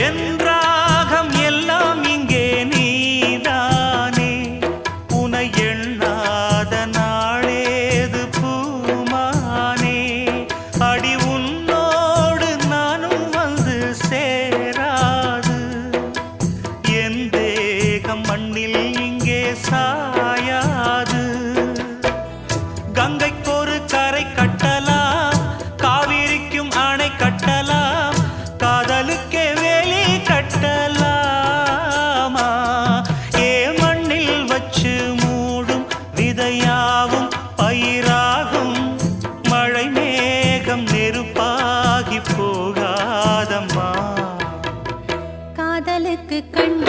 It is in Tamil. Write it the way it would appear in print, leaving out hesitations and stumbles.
என் ராகம் எல்லாம் இங்கே நீதானே உனை எண்ணாத நாளேது பூமானே அடி உன்னோடு நானும் வந்து சேராது என் தேகம் மண்ணில் இங்கே சாயாது கங்கைக்கொரு கரை கட்டலாம் காவிரிக்கும் அணை கட்டலாம் காதலுக்கே வேலி கட்டலாமா ஏ மண்ணில் வச்சு மூடும் விதையாவும் பயிராகும் மழை மேகம் நெருப்பாகி போகாதம்மா காதலுக்கு கண்ட